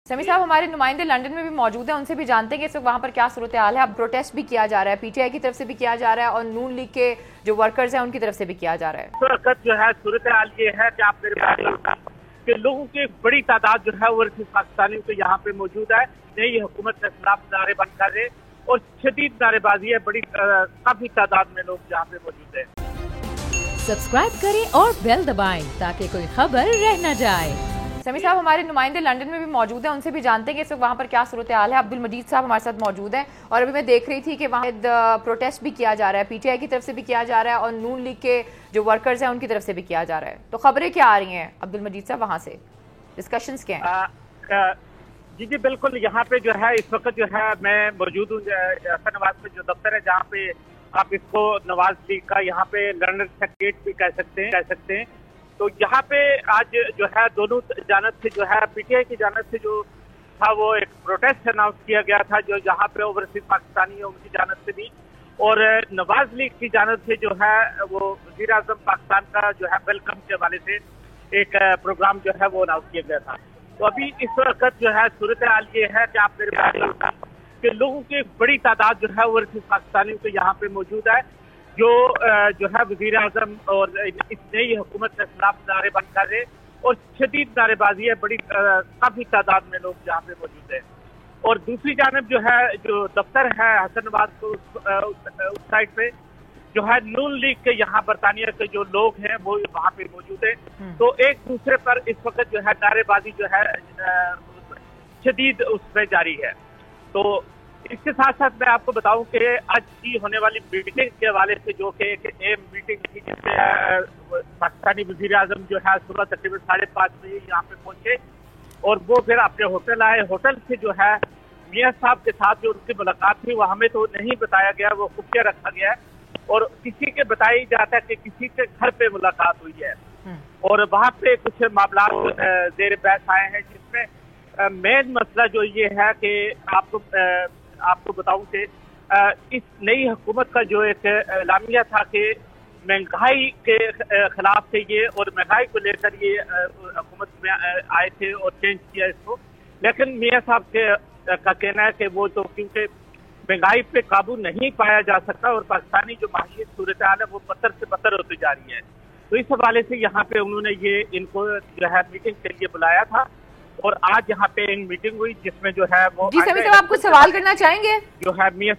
समी साहब हमारे नुमाइंदे लंदन में भी मौजूद हैं, उनसे भी जानते हैं कि इस वक्त वहाँ पर क्या सूरत हाल है। अब प्रोटेस्ट भी किया जा रहा है, पीटीआई की तरफ से भी किया जा रहा है और नून लीग के जो वर्कर्स हैं उनकी तरफ से भी किया जा रहा है। इस वक्त जो है सूरत हाल ये है कि आप मेरे पास कि लोगों की बड़ी तादाद जो है ओवरसीज पाकिस्तानियों के यहाँ पे मौजूद है। नई हुकूमत के खिलाफ नारेबाजी कर रहे और शदीद नारेबाजी है, बड़ी काफी तादाद में लोग यहाँ पे मौजूद है। सब्सक्राइब करें और बेल दबाएं ताकि कोई खबर रह न जाए। समी साहब हमारे नुमाइंदे लंदन में भी मौजूद हैं, उनसे भी जानते हैं कि इस वक्त वहाँ पर क्या सूरत हाल है। अब्दुल मजीद साहब हमारे साथ मौजूद हैं और अभी मैं देख रही थी कि वहाँ प्रोटेस्ट भी किया जा रहा है, पीटीआई की तरफ से भी किया जा रहा है और नून लीग के जो वर्कर्स हैं उनकी तरफ से भी किया जा रहा है। तो खबरें क्या आ रही हैं अब्दुल मजीद साहब, वहाँ से डिस्कशंस क्या हैं? जी बिल्कुल, यहाँ पे जो है इस वक्त जो है मैं मौजूद हूँ हसन नवाज में जो दफ्तर है, जहाँ पे आप इसको नवाज लीग का यहाँ पे लंदन सेक्रेटरीट भी कह सकते हैं। तो यहाँ पे आज जो है दोनों जानब से जो है पीटीआई की जानब से जो था वो एक प्रोटेस्ट अनाउंस किया गया था, जो यहाँ पे ओवरसीज पाकिस्तानी है उनकी जानब से भी, और नवाज लीग की जानब से जो है वो वज़ीर आज़म पाकिस्तान का जो है वेलकम के हवाले से एक प्रोग्राम जो है वो अनाउंस किया गया था। तो अभी इस वक्त जो है सूरत हाल ये है कि आप मेरे पास कि लोगों की बड़ी तादाद जो है ओवरसीज पाकिस्तानियों के यहाँ पे मौजूद है, जो है वज़ीर आज़म और इस नई हुकूमत के खिलाफ नारेबाजी कर रहे और शदीद नारेबाजी है, बड़ी काफी तादाद में लोग यहाँ पे मौजूद हैं। और दूसरी जानब जो है जो दफ्तर है हसन नवाज को उस साइड पे जो है नून लीग के यहाँ बरतानिया के जो लोग हैं वो वहाँ पे मौजूद है। तो एक दूसरे पर इस वक्त जो है नारेबाजी जो है शदीद उसमें जारी है। तो इसके साथ साथ मैं आपको बताऊं कि आज की होने वाली मीटिंग के हवाले से जो कि एक अहम मीटिंग थी, जिससे पाकिस्तानी वज़ीर आज़म जो है सुबह तकरीबन 5:30 बजे यहाँ पे पहुंचे और वो फिर अपने होटल आए। होटल से जो है मियां साहब के साथ जो उनकी मुलाकात थी वो हमें तो नहीं बताया गया, वो खुफिया रखा गया है और किसी के बताया जाता है कि किसी के घर पे मुलाकात हुई है और वहाँ पे कुछ मामला ज़ेर बहस आए हैं, जिसमें मेन मसला जो ये है कि आपको बताऊं कि इस नई हुकूमत का जो एक एलामिया था कि महंगाई के खिलाफ थे ये, और महंगाई को लेकर ये हुकूमत में आए थे और चेंज किया इसको। लेकिन मियां साहब का कहना है कि वो तो क्योंकि महंगाई पे काबू नहीं पाया जा सकता और पाकिस्तानी जो माशी सूरत हाल है वो बदतर से बदतर होती जा रही है, तो इस हवाले से यहाँ पे उन्होंने ये इनको जो है मीटिंग के लिए बुलाया था और आज यहाँ पे एक मीटिंग हुई जिसमें जो है वो जी समी साहब आप कुछ सवाल करना चाहेंगे? जो है मियां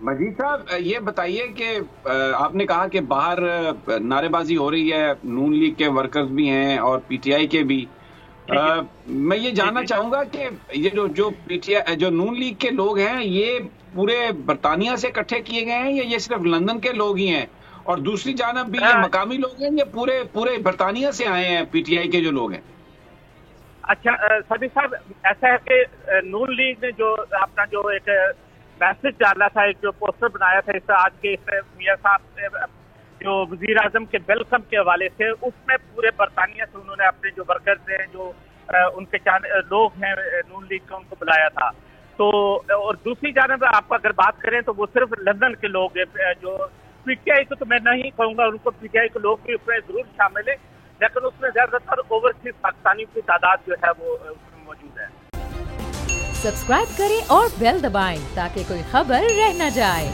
मजीद साहब ये बताइए कि आपने कहा कि बाहर नारेबाजी हो रही है, नून लीग के वर्कर्स भी हैं और पीटीआई के भी। मैं ये जानना चाहूंगा कि ये जो पीटीआई जो नून लीग के लोग हैं ये पूरे बरतानिया से इकट्ठे किए गए हैं या ये सिर्फ लंदन के लोग ही हैं? और दूसरी जानब भी ये मकामी लोग हैं या पूरे बरतानिया से आए हैं पीटीआई के जो लोग हैं? अच्छा सभी साहब, ऐसा है कि नून लीग ने जो अपना जो एक मैसेज डाला था, एक जो पोस्टर बनाया था इस आज के मियां साहब जो वज़ीर आज़म के वेलकम के हवाले से, उसमें पूरे बरतानिया से उन्होंने अपने जो वर्कर्स हैं जो उनके लोग हैं नून लीग का, उनको बुलाया था। तो और दूसरी जानब आप अगर बात करें तो वो सिर्फ लंदन के लोग हैं, जो पीटीआई को तो मैं नहीं कहूँगा, उनको पीटीआई के लोग भी उसमें जरूर शामिल है, लेकिन उसमें ज्यादातर ओवरसीज पाकिस्तानियों की तादाद जो है वो उसमें मौजूद है। सब्सक्राइब करें और बेल दबाएं ताकि कोई खबर रह न जाए।